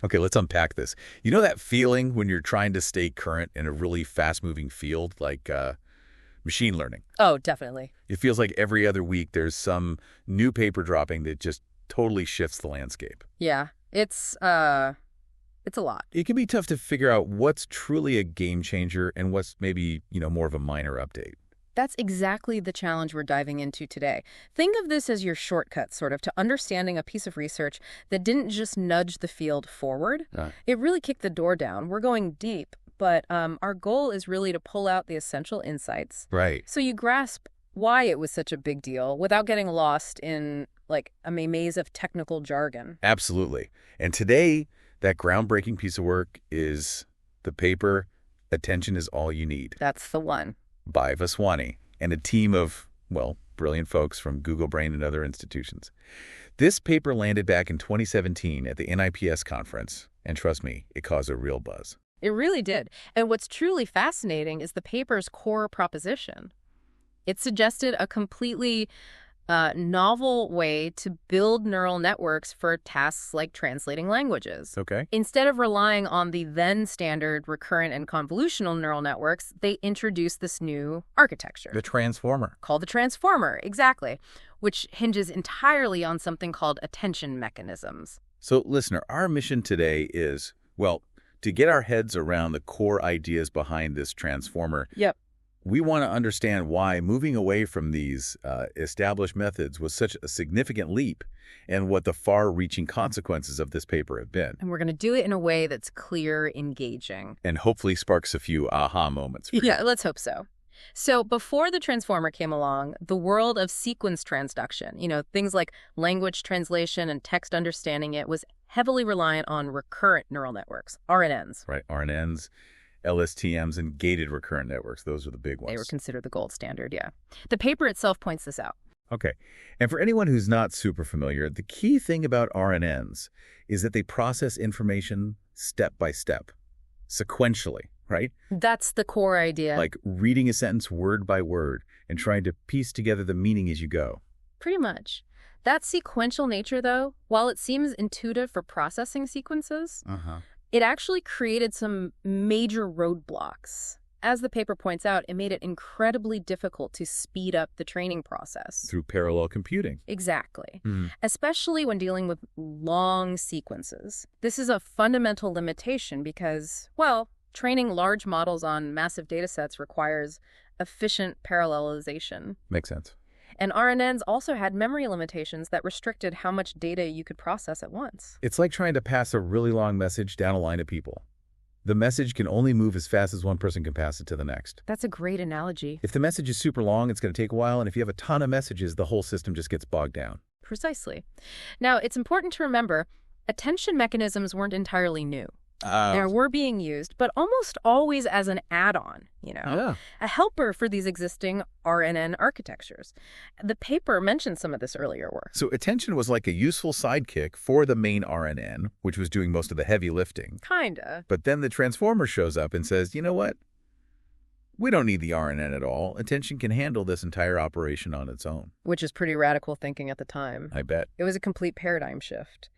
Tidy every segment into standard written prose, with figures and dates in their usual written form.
Okay, let's unpack this. You know that feeling when you're trying to stay current in a really fast-moving field like machine learning? Oh, definitely. It feels like every other week there's some new paper dropping that just totally shifts the landscape. Yeah, it's a lot. It can be tough to figure out what's truly a game changer and what's maybe, more of a minor update. That's exactly the challenge we're diving into today. Think of this as your shortcut, sort of, to understanding a piece of research that didn't just nudge the field forward. It really kicked the door down. We're going deep, but our goal is really to pull out the essential insights. Right. So you grasp why it was such a big deal without getting lost in, like, a maze of technical jargon. Absolutely. And today, that groundbreaking piece of work is the paper, Attention is All You Need, That's the one. by Vaswani and a team of, brilliant folks from Google Brain and other institutions. This paper landed back in 2017 at the NIPS conference, and trust me, it caused a real buzz. It really did. And what's truly fascinating is the paper's core proposition. It suggested a completely novel way to build neural networks for tasks like translating languages. Okay. Instead of relying on the then standard recurrent and convolutional neural networks, they introduced this new architecture. The transformer. Called the transformer, exactly, which hinges entirely on something called attention mechanisms. So, listener, our mission today is, to get our heads around the core ideas behind this transformer. Yep. We want to understand why moving away from these established methods was such a significant leap and what the far-reaching consequences of this paper have been. And we're going to do it in a way that's clear, engaging. And hopefully sparks a few aha moments for you. Yeah, let's hope so. So before the transformer came along, the world of sequence transduction, things like language translation and text understanding it, was heavily reliant on recurrent neural networks, RNNs. Right, RNNs. LSTMs, and gated recurrent networks. Those are the big ones. They were considered the gold standard, yeah. The paper itself points this out. Okay. And for anyone who's not super familiar, the key thing about RNNs is that they process information step by step, sequentially, right? That's the core idea. Like reading a sentence word by word and trying to piece together the meaning as you go. Pretty much. That sequential nature, though, while it seems intuitive for processing sequences, it actually created some major roadblocks. As the paper points out, it made it incredibly difficult to speed up the training process. Through parallel computing. Exactly. Especially when dealing with long sequences. This is a fundamental limitation because, training large models on massive data sets requires efficient parallelization. Makes sense. And RNNs also had memory limitations that restricted how much data you could process at once. It's like trying to pass a really long message down a line of people. The message can only move as fast as one person can pass it to the next. That's a great analogy. If the message is super long, it's going to take a while, and if you have a ton of messages, the whole system just gets bogged down. Precisely. Now, it's important to remember, attention mechanisms weren't entirely new. They were being used, but almost always as an add-on, a helper for these existing RNN architectures. The paper mentioned some of this earlier work. So attention was like a useful sidekick for the main RNN, which was doing most of the heavy lifting. Kinda. But then the transformer shows up and says, you know what? We don't need the RNN at all. Attention can handle this entire operation on its own. Which is pretty radical thinking at the time. I bet. It was a complete paradigm shift.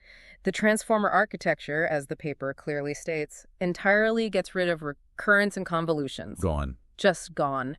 The transformer architecture, as the paper clearly states, entirely gets rid of recurrence and convolutions. Gone. Just gone.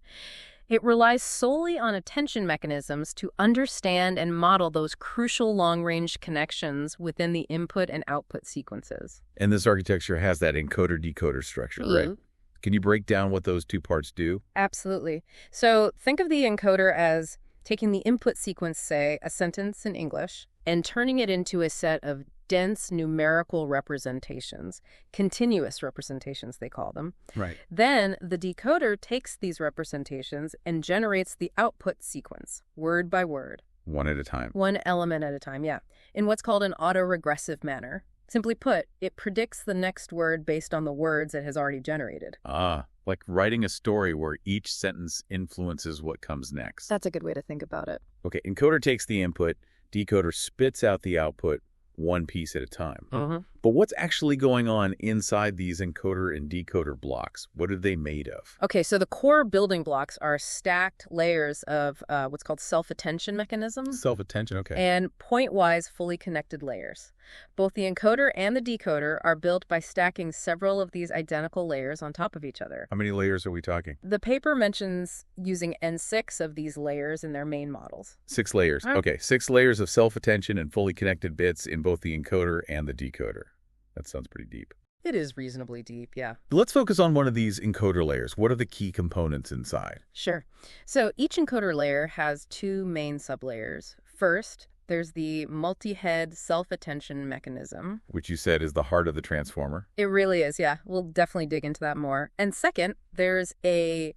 It relies solely on attention mechanisms to understand and model those crucial long-range connections within the input and output sequences. And this architecture has that encoder-decoder structure, right? Can you break down what those two parts do? Absolutely. So think of the encoder as taking the input sequence, say, a sentence in English, and turning it into a set of dense numerical representations, continuous representations, they call them. Right. Then the decoder takes these representations and generates the output sequence, word by word. One at a time. One element at a time, yeah. In what's called an autoregressive manner. Simply put, it predicts the next word based on the words it has already generated. Like writing a story where each sentence influences what comes next. That's a good way to think about it. Okay, encoder takes the input, decoder spits out the output, one piece at a time. But what's actually going on inside these encoder and decoder blocks? What are they made of? Okay, so the core building blocks are stacked layers of what's called self-attention mechanisms. Self-attention, okay. And pointwise fully connected layers. Both the encoder and the decoder are built by stacking several of these identical layers on top of each other. How many layers are we talking? The paper mentions using N6 of these layers in their main models. 6 layers. Okay, 6 layers of self-attention and fully connected bits in both the encoder and the decoder. That sounds pretty deep. It is reasonably deep, yeah. Let's focus on one of these encoder layers. What are the key components inside? Sure. So each encoder layer has 2 main sublayers. First, there's the multi-head self-attention mechanism. Which you said is the heart of the transformer. It really is, yeah. We'll definitely dig into that more. And second, there's a,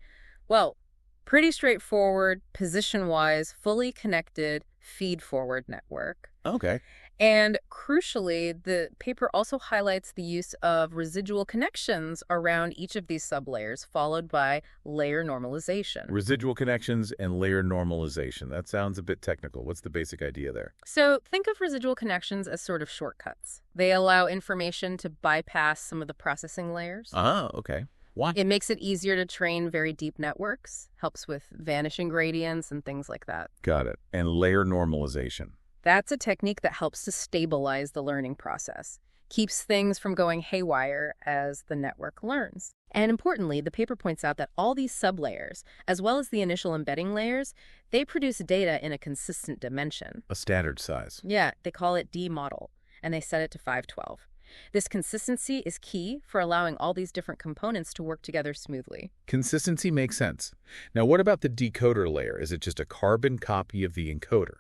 well, pretty straightforward, position-wise, fully connected feed-forward network. Okay. And crucially, the paper also highlights the use of residual connections around each of these sublayers, followed by layer normalization. Residual connections and layer normalization. That sounds a bit technical. What's the basic idea there? So think of residual connections as sort of shortcuts. They allow information to bypass some of the processing layers. Oh, okay. Why? It makes it easier to train very deep networks, helps with vanishing gradients and things like that. Got it. And layer normalization. That's a technique that helps to stabilize the learning process, keeps things from going haywire as the network learns. And importantly, the paper points out that all these sublayers, as well as the initial embedding layers, they produce data in a consistent dimension. A standard size. Yeah, they call it D model, and they set it to 512. This consistency is key for allowing all these different components to work together smoothly. Consistency makes sense. Now, what about the decoder layer? Is it just a carbon copy of the encoder?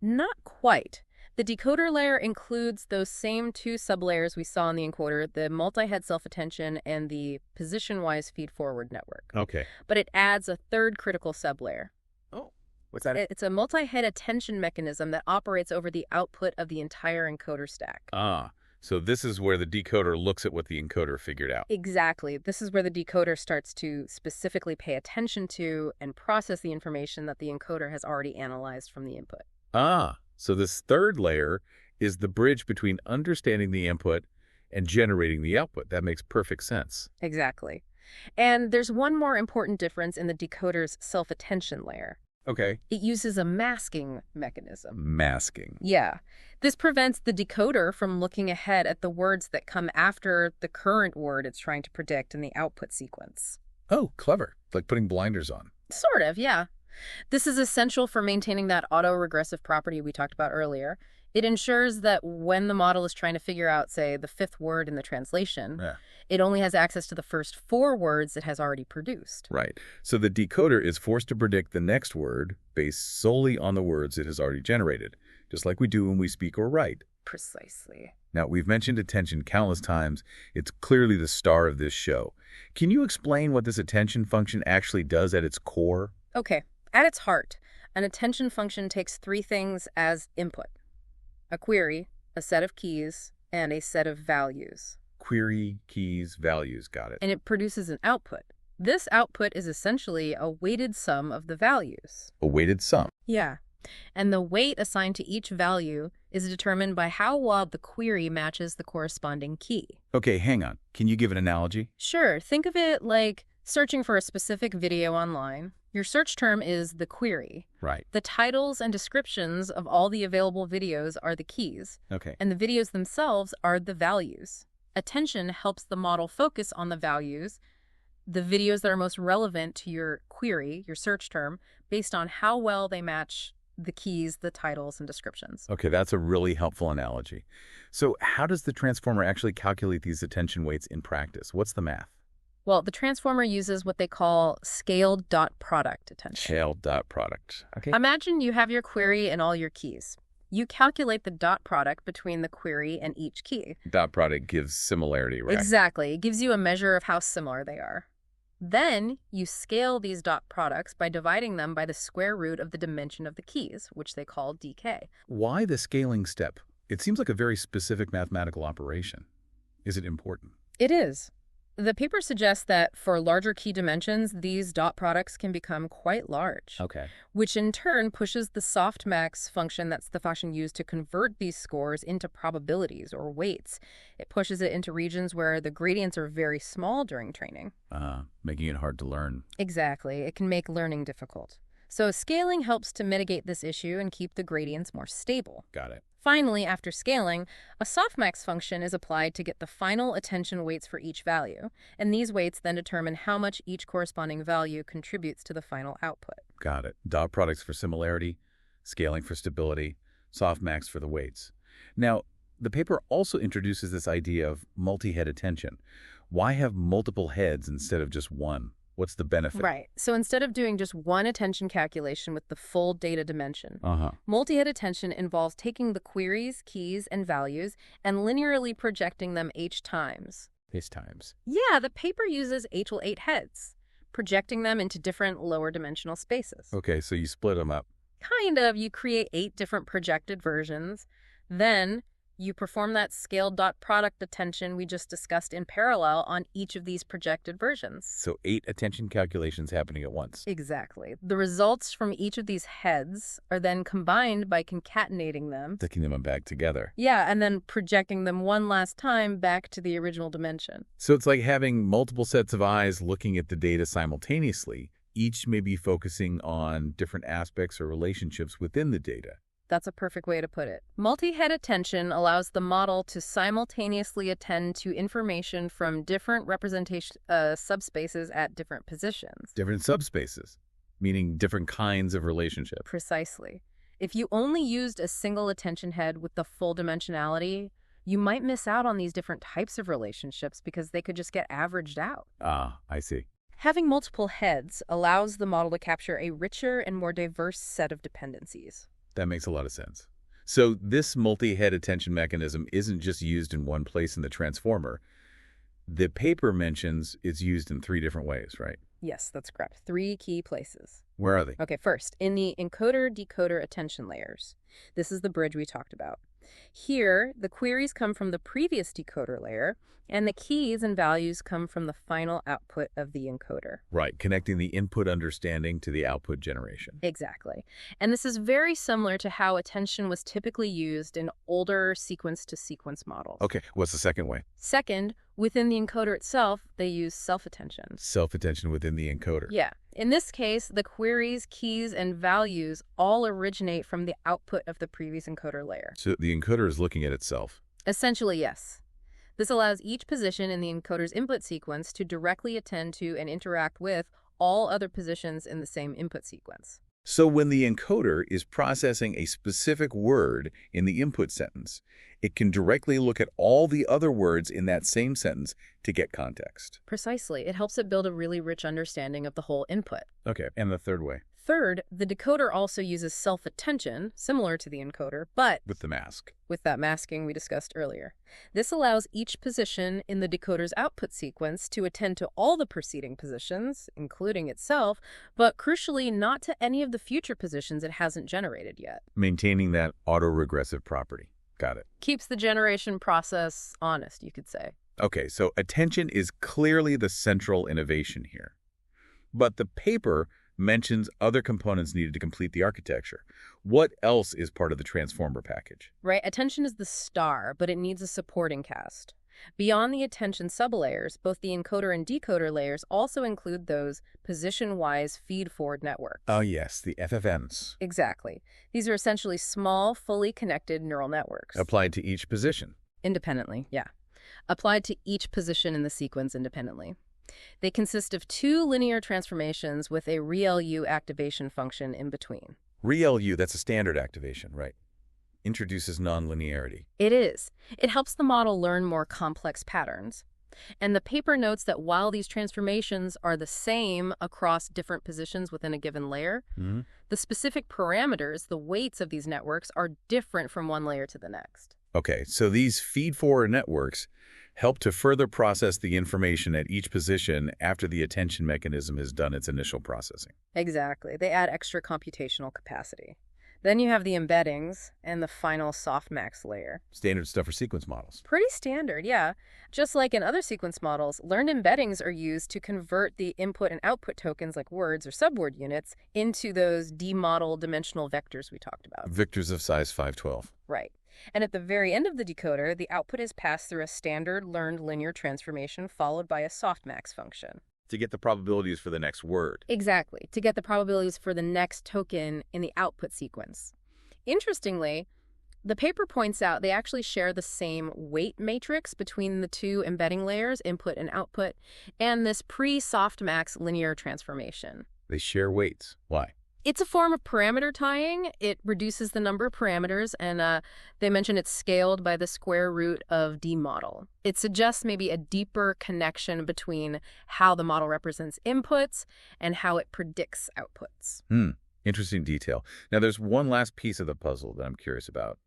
Not quite. The decoder layer includes those same 2 sublayers we saw in the encoder, the multi-head self-attention and the position-wise feed-forward network. Okay. But it adds a third critical sublayer. Oh, what's that? It's a multi-head attention mechanism that operates over the output of the entire encoder stack. Ah, so this is where the decoder looks at what the encoder figured out. Exactly. This is where the decoder starts to specifically pay attention to and process the information that the encoder has already analyzed from the input. Ah, so this third layer is the bridge between understanding the input and generating the output. That makes perfect sense. Exactly. And there's one more important difference in the decoder's self-attention layer. Okay. It uses a masking mechanism. Masking. Yeah. This prevents the decoder from looking ahead at the words that come after the current word it's trying to predict in the output sequence. Oh, clever. Like putting blinders on. Sort of, yeah. This is essential for maintaining that auto-regressive property we talked about earlier. It ensures that when the model is trying to figure out, say, the 5th word in the translation, it only has access to the first 4 words it has already produced. Right. So the decoder is forced to predict the next word based solely on the words it has already generated, just like we do when we speak or write. Precisely. Now, we've mentioned attention countless times. It's clearly the star of this show. Can you explain what this attention function actually does at its core? Okay. At its heart, an attention function takes 3 things as input: a query, a set of keys, and a set of values. Query, keys, values, got it. And it produces an output. This output is essentially a weighted sum of the values. A weighted sum? Yeah. And the weight assigned to each value is determined by how well the query matches the corresponding key. Okay, hang on. Can you give an analogy? Sure. Think of it like searching for a specific video online. Your search term is the query. Right. The titles and descriptions of all the available videos are the keys. Okay. And the videos themselves are the values. Attention helps the model focus on the values, the videos that are most relevant to your query, your search term, based on how well they match the keys, the titles, and descriptions. Okay, that's a really helpful analogy. So how does the transformer actually calculate these attention weights in practice? What's the math? Well, the transformer uses what they call scaled dot product attention. Scaled dot product. Okay. Imagine you have your query and all your keys. You calculate the dot product between the query and each key. Dot product gives similarity, right? Exactly. It gives you a measure of how similar they are. Then you scale these dot products by dividing them by the square root of the dimension of the keys, which they call dk. Why the scaling step? It seems like a very specific mathematical operation. Is it important? It is. The paper suggests that for larger key dimensions, these dot products can become quite large. Okay. Which in turn pushes the softmax function, that's the function used to convert these scores into probabilities or weights. It pushes it into regions where the gradients are very small during training. Making it hard to learn. Exactly. It can make learning difficult. So scaling helps to mitigate this issue and keep the gradients more stable. Got it. Finally, after scaling, a softmax function is applied to get the final attention weights for each value, and these weights then determine how much each corresponding value contributes to the final output. Got it. Dot products for similarity, scaling for stability, softmax for the weights. Now, the paper also introduces this idea of multi-head attention. Why have multiple heads instead of just one? What's the benefit? Right. So instead of doing just one attention calculation with the full data dimension, multi-head attention involves taking the queries, keys, and values and linearly projecting them h times. H times. Yeah, the paper uses h equals 8 heads, projecting them into different lower dimensional spaces. Okay, so you split them up. Kind of. You create 8 different projected versions. Then you perform that scaled dot product attention we just discussed in parallel on each of these projected versions. So 8 attention calculations happening at once. Exactly. The results from each of these heads are then combined by concatenating them. Sticking them back together. Yeah, and then projecting them one last time back to the original dimension. So it's like having multiple sets of eyes looking at the data simultaneously. Each may be focusing on different aspects or relationships within the data. That's a perfect way to put it. Multi-head attention allows the model to simultaneously attend to information from different representation subspaces at different positions. Different subspaces, meaning different kinds of relationship. Precisely. If you only used a single attention head with the full dimensionality, you might miss out on these different types of relationships because they could just get averaged out. I see. Having multiple heads allows the model to capture a richer and more diverse set of dependencies. That makes a lot of sense. So this multi-head attention mechanism isn't just used in one place in the transformer. The paper mentions it's used in 3 different ways, right? Yes, that's correct. 3 key places. Where are they? Okay, first, in the encoder-decoder attention layers. This is the bridge we talked about. Here, the queries come from the previous decoder layer, and the keys and values come from the final output of the encoder. Right, connecting the input understanding to the output generation. Exactly. And this is very similar to how attention was typically used in older sequence-to-sequence models. Okay, what's the second way? Second, within the encoder itself, they use self-attention. Self-attention within the encoder. Yeah. In this case, the queries, keys, and values all originate from the output of the previous encoder layer. So the encoder is looking at itself. Essentially, yes. This allows each position in the encoder's input sequence to directly attend to and interact with all other positions in the same input sequence. So when the encoder is processing a specific word in the input sentence, it can directly look at all the other words in that same sentence to get context. Precisely. It helps it build a really rich understanding of the whole input. Okay, and the third way? Third, the decoder also uses self-attention, similar to the encoder, but with the mask. With that masking we discussed earlier. This allows each position in the decoder's output sequence to attend to all the preceding positions, including itself, but crucially not to any of the future positions it hasn't generated yet. Maintaining that autoregressive property. Got it. Keeps the generation process honest, you could say. Okay, so attention is clearly the central innovation here. But the paper mentions other components needed to complete the architecture. What else is part of the transformer package? Right, attention is the star, but it needs a supporting cast. Beyond the attention sublayers, both the encoder and decoder layers also include those position-wise feed-forward networks. Oh yes, the FFNs. Exactly. These are essentially small, fully connected neural networks. Applied to each position. Independently, yeah. Applied to each position in the sequence independently. They consist of 2 linear transformations with a ReLU activation function in between. ReLU, that's a standard activation, right? Introduces nonlinearity. It is. It helps the model learn more complex patterns. And the paper notes that while these transformations are the same across different positions within a given layer, the specific parameters, the weights of these networks, are different from one layer to the next. Okay, so these feed-forward networks help to further process the information at each position after the attention mechanism has done its initial processing. Exactly. They add extra computational capacity. Then you have the embeddings and the final softmax layer. Standard stuff for sequence models. Pretty standard, yeah. Just like in other sequence models, learned embeddings are used to convert the input and output tokens like words or subword units into those D-model dimensional vectors we talked about. Vectors of size 512. Right. And at the very end of the decoder, the output is passed through a standard learned linear transformation followed by a softmax function. To get the probabilities for the next word. Exactly, to get the probabilities for the next token in the output sequence. Interestingly, the paper points out they actually share the same weight matrix between the two embedding layers, input and output, and this pre-softmax linear transformation. They share weights. Why? It's a form of parameter tying. It reduces the number of parameters, and they mention it's scaled by the square root of D model. It suggests maybe a deeper connection between how the model represents inputs and how it predicts outputs. Interesting detail. Now, there's one last piece of the puzzle that I'm curious about.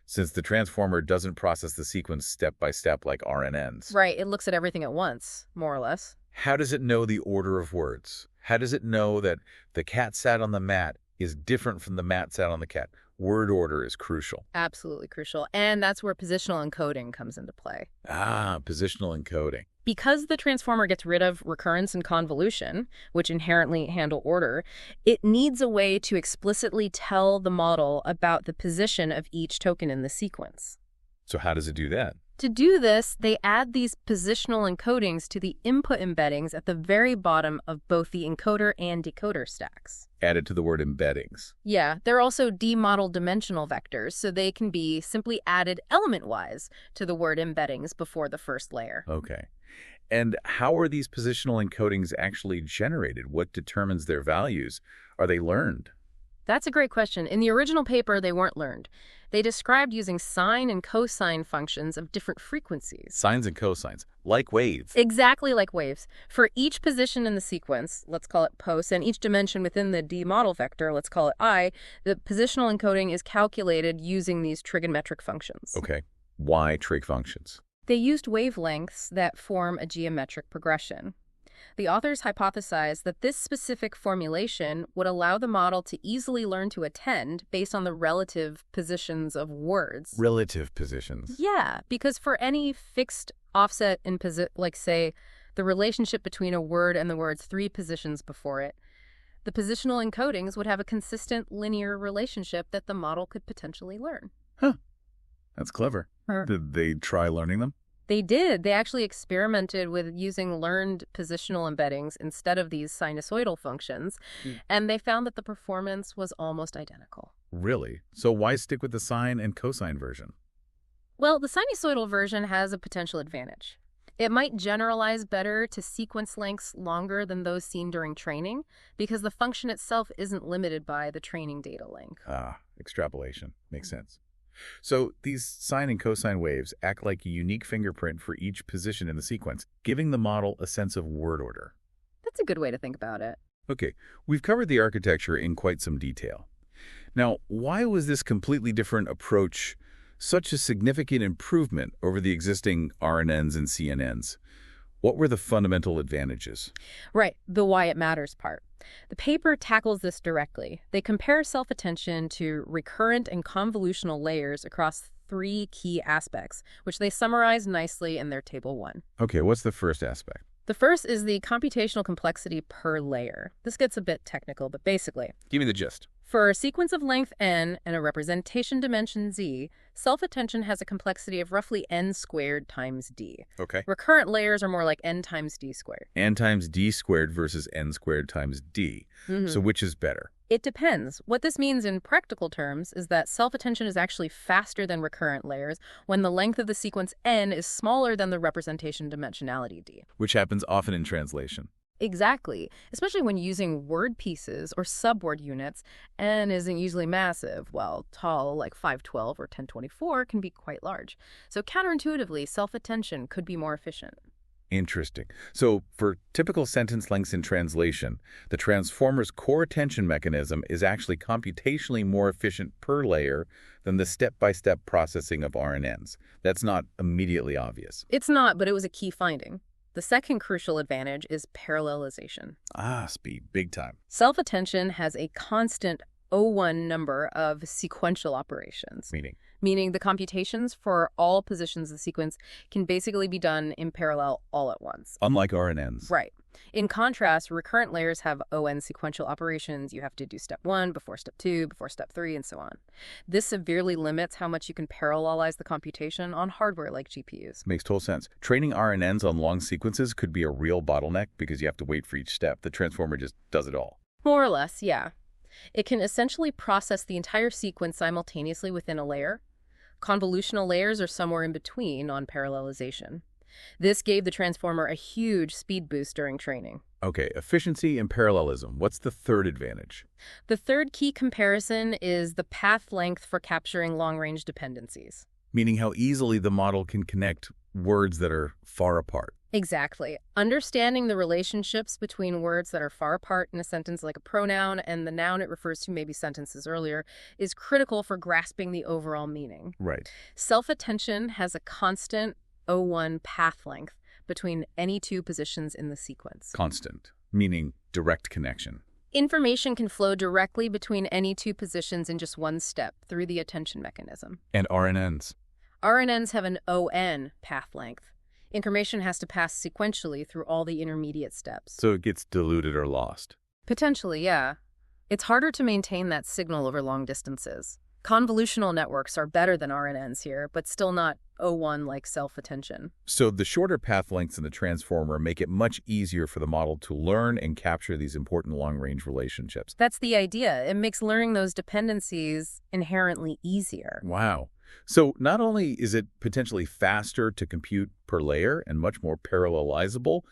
Since the transformer doesn't process the sequence step by step like RNNs. Right, it looks at everything at once, more or less. How does it know the order of words? How does it know that the cat sat on the mat is different from the mat sat on the cat? Word order is crucial. Absolutely crucial. And that's where positional encoding comes into play. Positional encoding. Because the transformer gets rid of recurrence and convolution, which inherently handle order, it needs a way to explicitly tell the model about the position of each token in the sequence. So how does it do that? To do this, they add these positional encodings to the input embeddings at the very bottom of both the encoder and decoder stacks. Added to the word embeddings. Yeah, they're also D-model dimensional vectors, so they can be simply added element-wise to the word embeddings before the first layer. Okay. And how are these positional encodings actually generated? What determines their values? Are they learned? That's a great question. In the original paper, they weren't learned. They described using sine and cosine functions of different frequencies. Sines and cosines, like waves. Exactly like waves. For each position in the sequence, let's call it pos, and each dimension within the D model vector, let's call it I, the positional encoding is calculated using these trigonometric functions. Okay. Why trig functions? They used wavelengths that form a geometric progression. The authors hypothesized that this specific formulation would allow the model to easily learn to attend based on the relative positions of words. Relative positions. Yeah, because for any fixed offset in like say, the relationship between a word and the word's 3 positions before it, the positional encodings would have a consistent linear relationship that the model could potentially learn. Huh. That's clever. Did they try learning them? They did. They actually experimented with using learned positional embeddings instead of these sinusoidal functions, and they found that the performance was almost identical. Really? So why stick with the sine and cosine version? Well, the sinusoidal version has a potential advantage. It might generalize better to sequence lengths longer than those seen during training because the function itself isn't limited by the training data length. Extrapolation. Makes sense. So these sine and cosine waves act like a unique fingerprint for each position in the sequence, giving the model a sense of word order. That's a good way to think about it. Okay, we've covered the architecture in quite some detail. Now, why was this completely different approach such a significant improvement over the existing RNNs and CNNs? What were the fundamental advantages? Right, the why it matters part. The paper tackles this directly. They compare self-attention to recurrent and convolutional layers across 3 key aspects, which they summarize nicely in their Table 1. Okay, what's the first aspect? The first is the computational complexity per layer. This gets a bit technical, but basically, Give me the gist. for a sequence of length n and a representation dimension z, self-attention has a complexity of roughly n squared times d. Okay. Recurrent layers are more like n times d squared. N times d squared versus n squared times d. So which is better? It depends. What this means in practical terms is that self-attention is actually faster than recurrent layers when the length of the sequence n is smaller than the representation dimensionality d. Which happens often in translation. Exactly, especially when using word pieces or subword units, n isn't usually massive, while tall like 512 or 1024 can be quite large. So counterintuitively, self-attention could be more efficient. Interesting. So for typical sentence lengths in translation, the transformer's core attention mechanism is actually computationally more efficient per layer than the step-by-step processing of RNNs. That's not immediately obvious. It's not, but it was a key finding. The second crucial advantage is parallelization. Speed, big time. Self-attention has a constant O1 number of sequential operations. Meaning the computations for all positions of the sequence can basically be done in parallel all at once. Unlike RNNs. Right. In contrast, recurrent layers have ON sequential operations. You have to do step 1 before step 2, before step 3, and so on. This severely limits how much you can parallelize the computation on hardware like GPUs. Makes total sense. Training RNNs on long sequences could be a real bottleneck because you have to wait for each step. The transformer just does it all. More or less, yeah. It can essentially process the entire sequence simultaneously within a layer. Convolutional layers are somewhere in between on parallelization. This gave the transformer a huge speed boost during training. Okay, efficiency and parallelism. What's the third advantage? The third key comparison is the path length for capturing long-range dependencies. Meaning how easily the model can connect words that are far apart. Exactly. Understanding the relationships between words that are far apart in a sentence like a pronoun and the noun it refers to maybe sentences earlier is critical for grasping the overall meaning. Right. Self-attention has a constant O1 path length between any two positions in the sequence. Constant, meaning direct connection. Information can flow directly between any two positions in just one step through the attention mechanism. And RNNs? RNNs have an ON path length. Information has to pass sequentially through all the intermediate steps. So it gets diluted or lost? Potentially, yeah. It's harder to maintain that signal over long distances. Convolutional networks are better than RNNs here, but still not O1 like self-attention. So the shorter path lengths in the transformer make it much easier for the model to learn and capture these important long-range relationships. That's the idea. It makes learning those dependencies inherently easier. Wow. So not only is it potentially faster to compute per layer and much more parallelizable,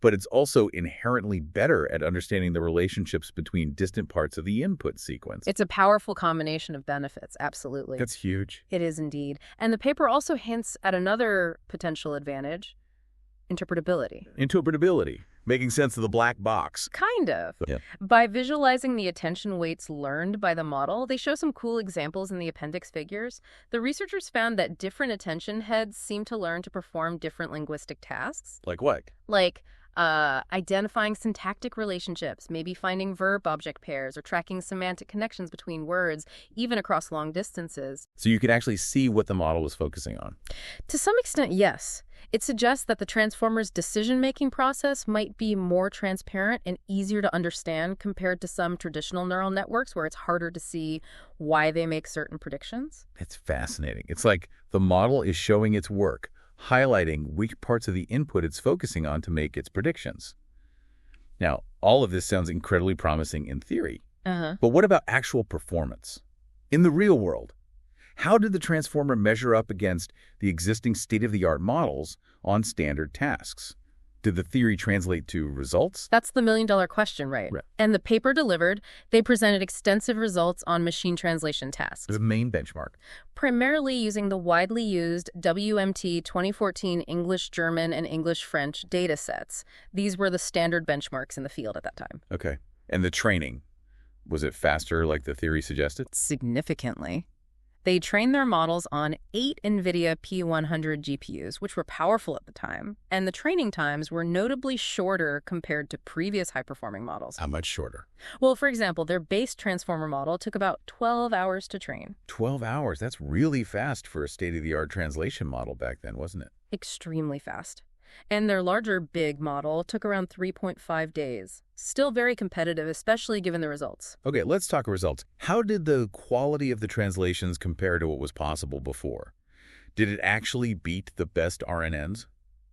but it's also inherently better at understanding the relationships between distant parts of the input sequence. It's a powerful combination of benefits, absolutely. That's huge. It is indeed. And the paper also hints at another potential advantage, interpretability. Interpretability, making sense of the black box. Kind of. Yeah. By visualizing the attention weights learned by the model, they show some cool examples in the appendix figures. The researchers found that different attention heads seem to learn to perform different linguistic tasks. Like what? Like identifying syntactic relationships, maybe finding verb-object pairs or tracking semantic connections between words, even across long distances. So you could actually see what the model was focusing on? To some extent, yes. It suggests that the transformer's decision-making process might be more transparent and easier to understand compared to some traditional neural networks where it's harder to see why they make certain predictions. It's fascinating. It's like the model is showing its work, highlighting which parts of the input it's focusing on to make its predictions. Now, all of this sounds incredibly promising in theory. But what about actual performance? In the real world, how did the transformer measure up against the existing state-of-the-art models on standard tasks? Did the theory translate to results? That's the million-dollar question, right? And the paper delivered. They presented extensive results on machine translation tasks. The main benchmark. Primarily using the widely used WMT 2014 English, German, and English-French data sets. These were the standard benchmarks in the field at that time. Okay. And the training, was it faster like the theory suggested? Significantly. They trained their models on 8 NVIDIA P100 GPUs, which were powerful at the time, and the training times were notably shorter compared to previous high-performing models. How much shorter? Well, for example, their base transformer model took about 12 hours to train. 12 hours? That's really fast for a state-of-the-art translation model back then, wasn't it? Extremely fast. And their larger big model took around 3.5 days. Still very competitive, especially given the results. Okay, let's talk results. How did the quality of the translations compare to what was possible before? Did it actually beat the best RNNs?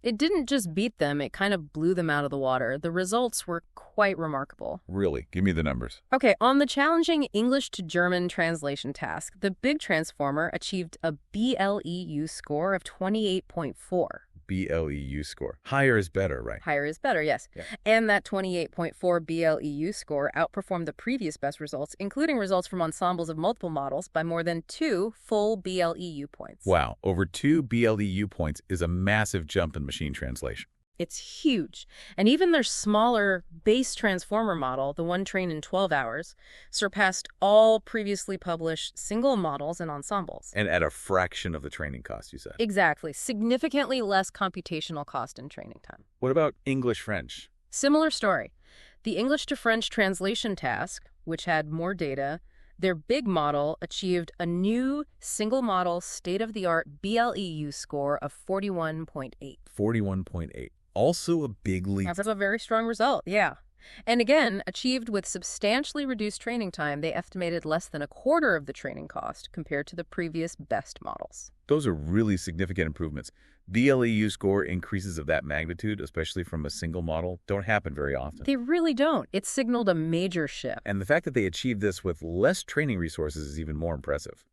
It didn't just beat them, it kind of blew them out of the water. The results were quite remarkable. Really? Give me the numbers. Okay, on the challenging English to German translation task, the big transformer achieved a BLEU score of 28.4. BLEU score. Higher is better, right? Higher is better, yes. Yeah. And that 28.4 BLEU score outperformed the previous best results, including results from ensembles of multiple models, by more than 2 full BLEU points. Wow, over 2 BLEU points is a massive jump in machine translation. It's huge. And even their smaller base transformer model, the one trained in 12 hours, surpassed all previously published single models and ensembles. And at a fraction of the training cost, you said? Exactly. Significantly less computational cost and training time. What about English-French? Similar story. The English to French translation task, which had more data, Their big model achieved a new single-model state-of-the-art BLEU score of 41.8. 41.8. Also a big leap. That's a very strong result, yeah. And again, achieved with substantially reduced training time, they estimated less than a quarter of the training cost compared to the previous best models. Those are really significant improvements. BLEU score increases of that magnitude, especially from a single model, don't happen very often. They really don't. It signaled a major shift. And the fact that they achieved this with less training resources is even more impressive.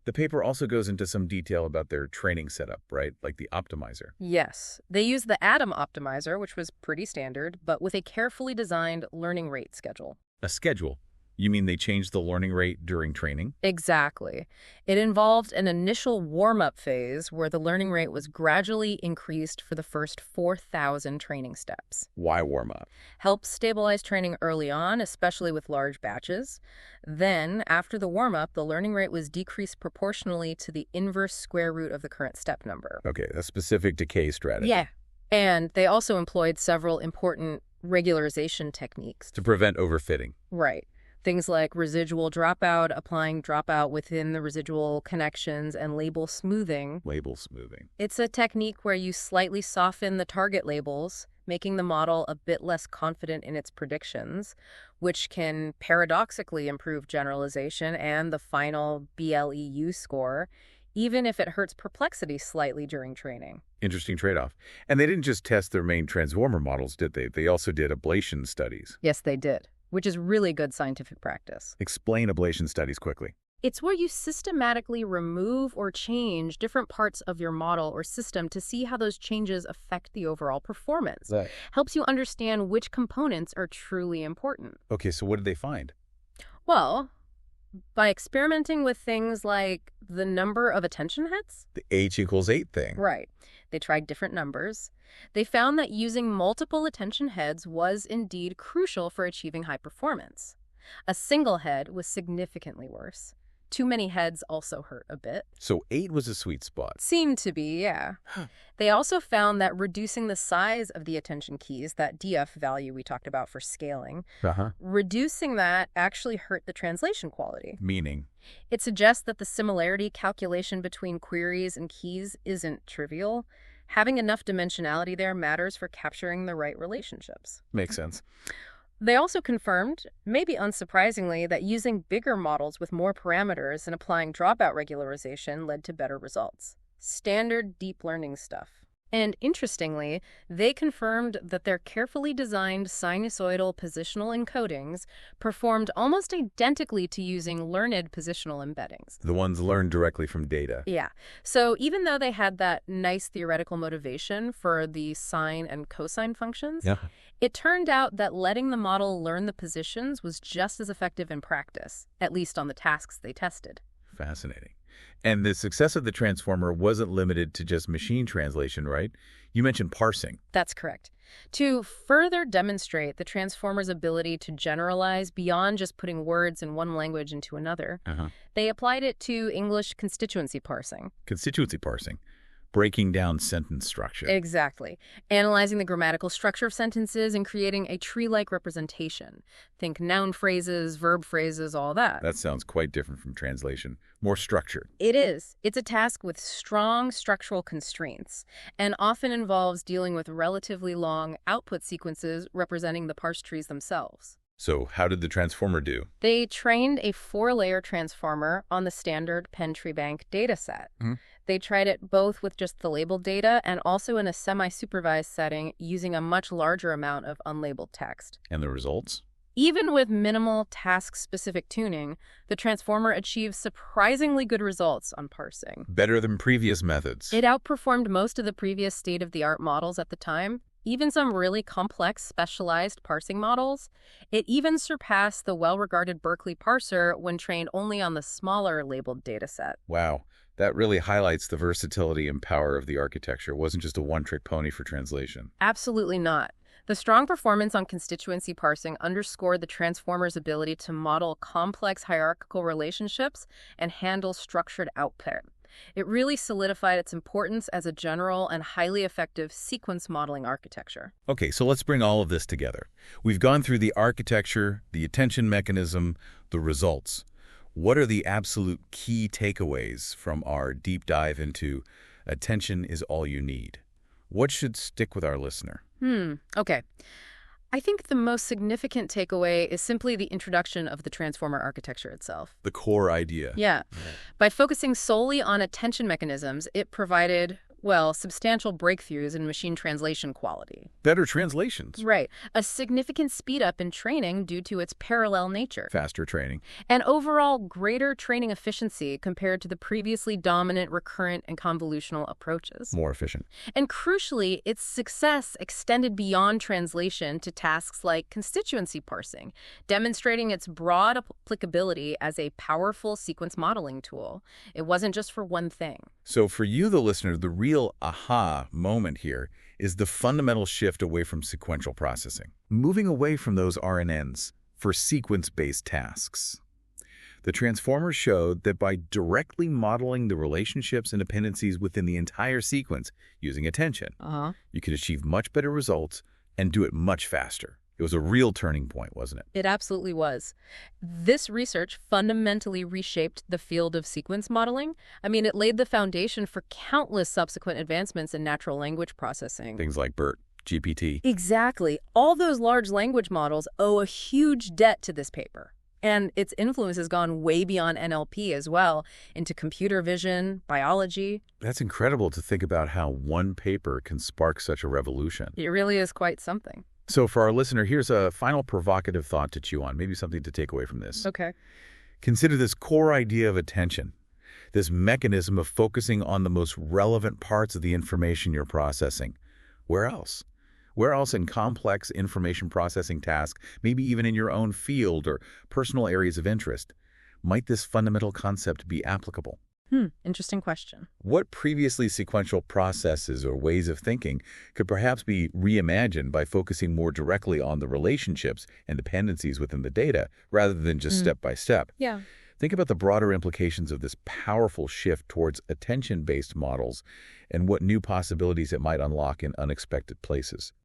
The paper also goes into some detail about their training setup, right? Like the optimizer. Yes. They used the Atom optimizer, which was pretty standard, but with a carefully designed learning rate schedule. A schedule? You mean they changed the learning rate during training? Exactly. It involved an initial warm-up phase where the learning rate was gradually increased for the first 4,000 training steps. Why warm up? Helps stabilize training early on, especially with large batches. Then, after the warm-up, the learning rate was decreased proportionally to the inverse square root of the current step number. Okay, that's specific to K strategy. Yeah. And they also employed several important regularization techniques. To prevent overfitting. Right. Things like residual dropout, applying dropout within the residual connections, and label smoothing. Label smoothing. It's a technique where you slightly soften the target labels, making the model a bit less confident in its predictions, which can paradoxically improve generalization and the final BLEU score, even if it hurts perplexity slightly during training. Interesting trade-off. And they didn't just test their main transformer models, did they? They also did ablation studies. Yes, they did, which is really good scientific practice. Explain ablation studies quickly. It's where you systematically remove or change different parts of your model or system to see how those changes affect the overall performance. Right. Helps you understand which components are truly important. Okay, so what did they find? Well, by experimenting with things like the number of attention heads. The H=8 thing. Right. They tried different numbers. They found that using multiple attention heads was indeed crucial for achieving high performance. A single head was significantly worse. Too many heads also hurt a bit. So 8 was a sweet spot. Seemed to be, yeah. They also found that reducing the size of the attention keys, that DF value we talked about for scaling, reducing that actually hurt the translation quality. Meaning? It suggests that the similarity calculation between queries and keys isn't trivial. Having enough dimensionality there matters for capturing the right relationships. Makes sense. They also confirmed, maybe unsurprisingly, that using bigger models with more parameters and applying dropout regularization led to better results. Standard deep learning stuff. And interestingly, they confirmed that their carefully designed sinusoidal positional encodings performed almost identically to using learned positional embeddings. The ones learned directly from data. Yeah. So even though they had that nice theoretical motivation for the sine and cosine functions, it turned out that letting the model learn the positions was just as effective in practice, at least on the tasks they tested. Fascinating. And the success of the transformer wasn't limited to just machine translation, right? You mentioned parsing. That's correct. To further demonstrate the transformer's ability to generalize beyond just putting words in one language into another, they applied it to English constituency parsing. Constituency parsing. Breaking down sentence structure. Exactly. Analyzing the grammatical structure of sentences and creating a tree-like representation. Think noun phrases, verb phrases, all that. That sounds quite different from translation. More structured. It is. It's a task with strong structural constraints and often involves dealing with relatively long output sequences representing the parse trees themselves. So how did the transformer do? They trained a 4-layer transformer on the standard PenTreeBank dataset. They tried it both with just the labeled data and also in a semi-supervised setting using a much larger amount of unlabeled text. And the results? Even with minimal task-specific tuning, the transformer achieved surprisingly good results on parsing. Better than previous methods. It outperformed most of the previous state-of-the-art models at the time, even some really complex, specialized parsing models. It even surpassed the well-regarded Berkeley parser when trained only on the smaller labeled dataset. Wow. That really highlights the versatility and power of the architecture. It wasn't just a one-trick pony for translation. Absolutely not. The strong performance on constituency parsing underscored the transformer's ability to model complex hierarchical relationships and handle structured output. It really solidified its importance as a general and highly effective sequence modeling architecture. Okay, so let's bring all of this together. We've gone through the architecture, the attention mechanism, the results. What are the absolute key takeaways from our deep dive into attention is all you need? What should stick with our listener? Okay. I think the most significant takeaway is simply the introduction of the transformer architecture itself. The core idea. Yeah. By focusing solely on attention mechanisms, it provided, well, substantial breakthroughs in machine translation quality. Better translations. Right. A significant speed up in training due to its parallel nature. Faster training. And overall greater training efficiency compared to the previously dominant recurrent and convolutional approaches. More efficient. And crucially, its success extended beyond translation to tasks like constituency parsing, demonstrating its broad applicability as a powerful sequence modeling tool. It wasn't just for one thing. So for you, the listener, the real aha moment here is the fundamental shift away from sequential processing, moving away from those RNNs for sequence-based tasks. The transformers showed that by directly modeling the relationships and dependencies within the entire sequence using attention, you could achieve much better results and do it much faster. It was a real turning point, wasn't it? It absolutely was. This research fundamentally reshaped the field of sequence modeling. I mean, it laid the foundation for countless subsequent advancements in natural language processing. Things like BERT, GPT. Exactly. All those large language models owe a huge debt to this paper. And its influence has gone way beyond NLP as well, into computer vision, biology. That's incredible to think about how one paper can spark such a revolution. It really is quite something. So for our listener, here's a final provocative thought to chew on, maybe something to take away from this. Okay. Consider this core idea of attention, this mechanism of focusing on the most relevant parts of the information you're processing. Where else? Where else in complex information processing tasks, maybe even in your own field or personal areas of interest, might this fundamental concept be applicable? Interesting question. What previously sequential processes or ways of thinking could perhaps be reimagined by focusing more directly on the relationships and dependencies within the data rather than just step by step? Yeah. Think about the broader implications of this powerful shift towards attention-based models and what new possibilities it might unlock in unexpected places.